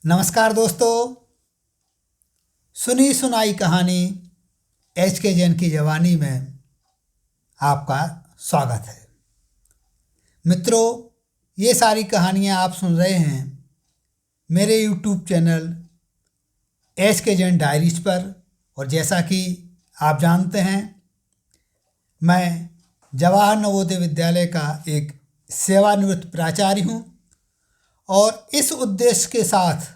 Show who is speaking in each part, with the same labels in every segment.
Speaker 1: नमस्कार दोस्तों, सुनी सुनाई कहानी एच के जैन की जवानी में आपका स्वागत है। मित्रों, ये सारी कहानियाँ आप सुन रहे हैं मेरे यूट्यूब चैनल एच के जैन डायरीज पर। और जैसा कि आप जानते हैं, मैं जवाहर नवोदय विद्यालय का एक सेवानिवृत्त प्राचार्य हूँ और इस उद्देश्य के साथ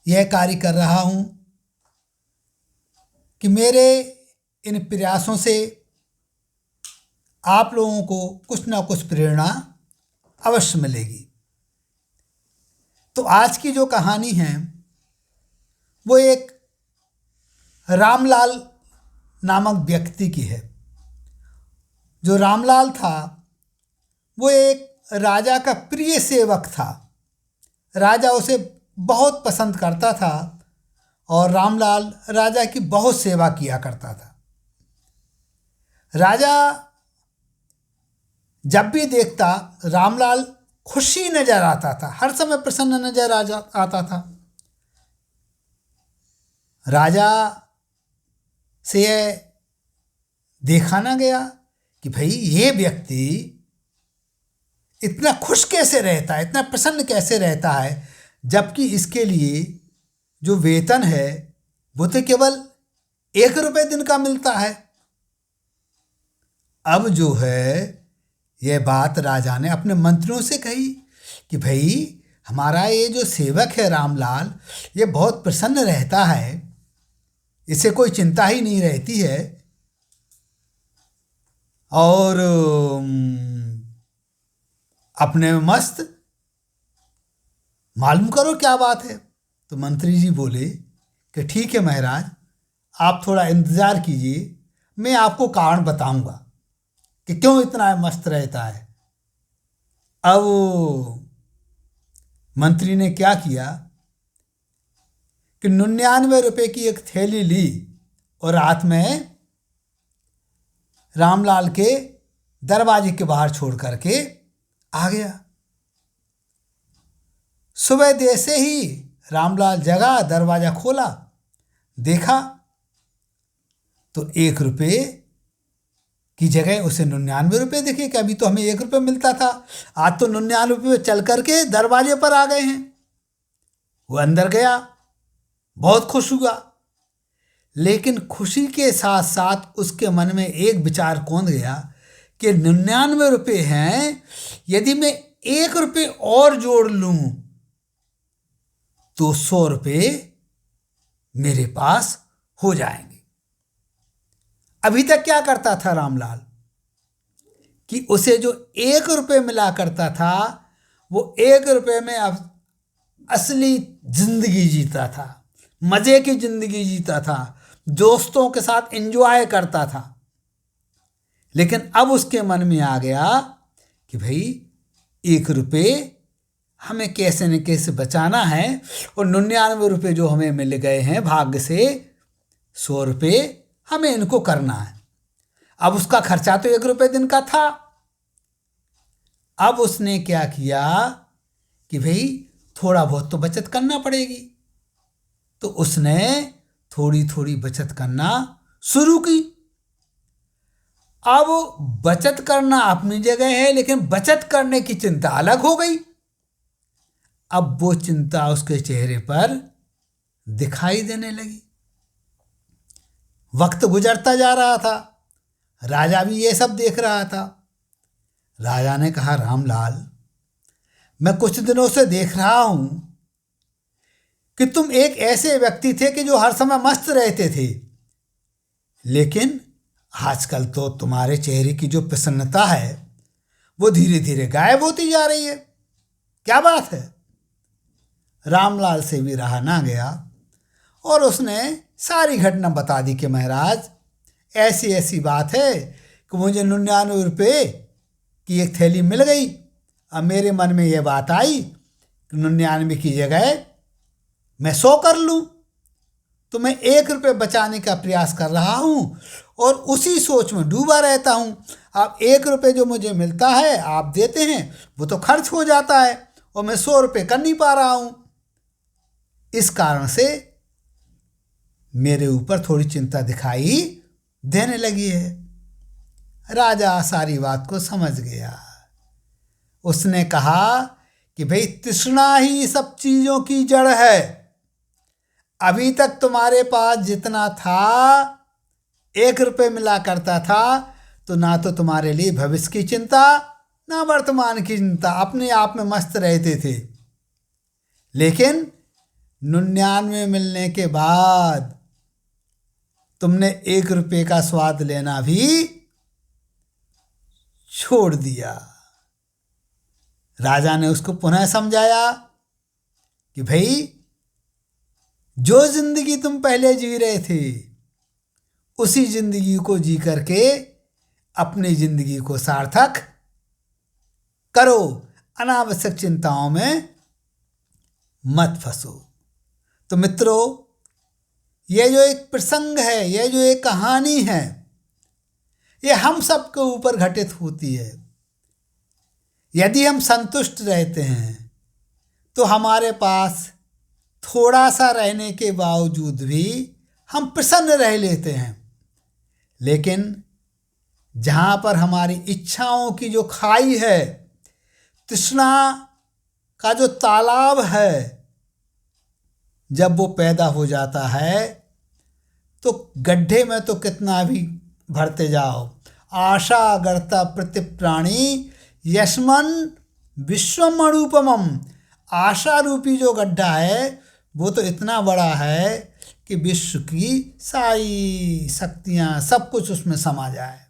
Speaker 1: यह कार्य कर रहा हूँ कि मेरे इन प्रयासों से आप लोगों को कुछ ना कुछ प्रेरणा अवश्य मिलेगी। तो आज की जो कहानी है वो एक रामलाल नामक व्यक्ति की है। जो रामलाल था वो एक राजा का प्रिय सेवक था। राजा उसे बहुत पसंद करता था और रामलाल राजा की बहुत सेवा किया करता था। राजा जब भी देखता रामलाल खुशी नजर आता था, हर समय प्रसन्न नजर आता था। राजा से यह देखा ना गया कि भाई ये व्यक्ति इतना खुश कैसे रहता है, इतना प्रसन्न कैसे रहता है, जबकि इसके लिए जो वेतन है वो तो केवल 1 रुपये दिन का मिलता है। अब जो है यह बात राजा ने अपने मंत्रियों से कही कि भाई हमारा ये जो सेवक है रामलाल, ये बहुत प्रसन्न रहता है, इसे कोई चिंता ही नहीं रहती है और अपने में मस्त, मालूम करो क्या बात है। तो मंत्री जी बोले कि ठीक है महाराज, आप थोड़ा इंतज़ार कीजिए, मैं आपको कारण बताऊंगा कि क्यों इतना मस्त रहता है। अब मंत्री ने क्या किया कि 99 रुपये की एक थैली ली और रात में रामलाल के दरवाजे के बाहर छोड़ करके आ गया। सुबह जैसे ही रामलाल जगा, दरवाजा खोला, देखा तो 1 रुपये की जगह उसे 99 रुपये दिखे कि अभी तो हमें 1 रुपये मिलता था, आज तो 99 रुपये चल करके दरवाजे पर आ गए हैं। वो अंदर गया, बहुत खुश हुआ, लेकिन खुशी के साथ साथ उसके मन में एक विचार कौंध गया कि 99 रुपये हैं, यदि मैं 1 रुपये और जोड़ लूं तो 100 रुपये मेरे पास हो जाएंगे। अभी तक क्या करता था रामलाल कि उसे जो 1 रुपये मिला करता था वो 1 रुपये में अब असली जिंदगी जीता था, मजे की जिंदगी जीता था, दोस्तों के साथ एंजॉय करता था। लेकिन अब उसके मन में आ गया कि भाई 1 रुपये हमें कैसे न कैसे बचाना है और 99 रुपये जो हमें मिल गए हैं भाग्य से, 100 रुपये हमें इनको करना है। अब उसका खर्चा तो 1 रुपये दिन का था। अब उसने क्या किया कि भाई थोड़ा बहुत तो बचत करना पड़ेगी। तो उसने थोड़ी थोड़ी बचत करना शुरू की। अब बचत करना अपनी जगह है, लेकिन बचत करने की चिंता अलग हो गई। अब वो चिंता उसके चेहरे पर दिखाई देने लगी। वक्त गुजरता जा रहा था, राजा भी ये सब देख रहा था। राजा ने कहा, रामलाल, मैं कुछ दिनों से देख रहा हूं कि तुम एक ऐसे व्यक्ति थे कि जो हर समय मस्त रहते थे, लेकिन आजकल तो तुम्हारे चेहरे की जो प्रसन्नता है वो धीरे धीरे गायब होती जा रही है, क्या बात है। रामलाल से भी रहा ना गया और उसने सारी घटना बता दी कि महाराज ऐसी ऐसी बात है कि मुझे 99 रुपये की एक थैली मिल गई। अब मेरे मन में ये बात आई कि 99 की जगह मैं 100 कर लूँ, तो मैं 1 रुपये बचाने का प्रयास कर रहा हूँ और उसी सोच में डूबा रहता हूँ। अब 1 रुपये जो मुझे मिलता है आप देते हैं, वो तो खर्च हो जाता है और मैं 100 रुपये कर नहीं पा रहा हूं। इस कारण से मेरे ऊपर थोड़ी चिंता दिखाई देने लगी है। राजा सारी बात को समझ गया। उसने कहा कि भाई तृष्णा ही सब चीजों की जड़ है। अभी तक तुम्हारे पास जितना था 1 रुपये मिला करता था, तो ना तो तुम्हारे लिए भविष्य की चिंता ना वर्तमान की चिंता, अपने आप में मस्त रहते थे। लेकिन 99 मिलने के बाद तुमने 1 रुपये का स्वाद लेना भी छोड़ दिया। राजा ने उसको पुनः समझाया कि भाई जो जिंदगी तुम पहले जी रहे थे उसी जिंदगी को जी करके अपनी जिंदगी को सार्थक करो, अनावश्यक चिंताओं में मत फंसो। तो मित्रों, ये जो एक प्रसंग है, ये जो एक कहानी है, ये हम सबके ऊपर घटित होती है। यदि हम संतुष्ट रहते हैं तो हमारे पास थोड़ा सा रहने के बावजूद भी हम प्रसन्न रह लेते हैं। लेकिन जहाँ पर हमारी इच्छाओं की जो खाई है, तृष्णा का जो तालाब है, जब वो पैदा हो जाता है तो गड्ढे में तो कितना भी भरते जाओ, आशा गर्ता प्रतिप्राणी यस्मन विश्वम अनुपमम। आशा रूपी जो गड्ढा है वो तो इतना बड़ा है कि विश्व की सारी शक्तियाँ, सब कुछ उसमें समा जाए।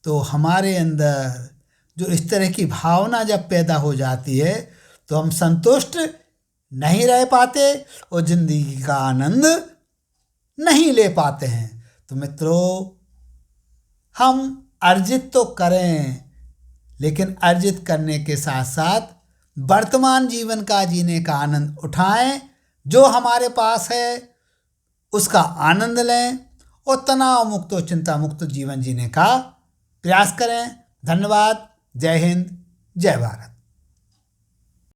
Speaker 1: तो हमारे अंदर जो इस तरह की भावना जब पैदा हो जाती है तो हम संतुष्ट नहीं रह पाते और जिंदगी का आनंद नहीं ले पाते हैं। तो मित्रों, हम अर्जित तो करें, लेकिन अर्जित करने के साथ साथ वर्तमान जीवन का जीने का आनंद उठाएं। जो हमारे पास है उसका आनंद लें और तनाव मुक्त और चिंता मुक्त जीवन जीने का प्रयास करें। धन्यवाद। जय हिंद, जय भारत।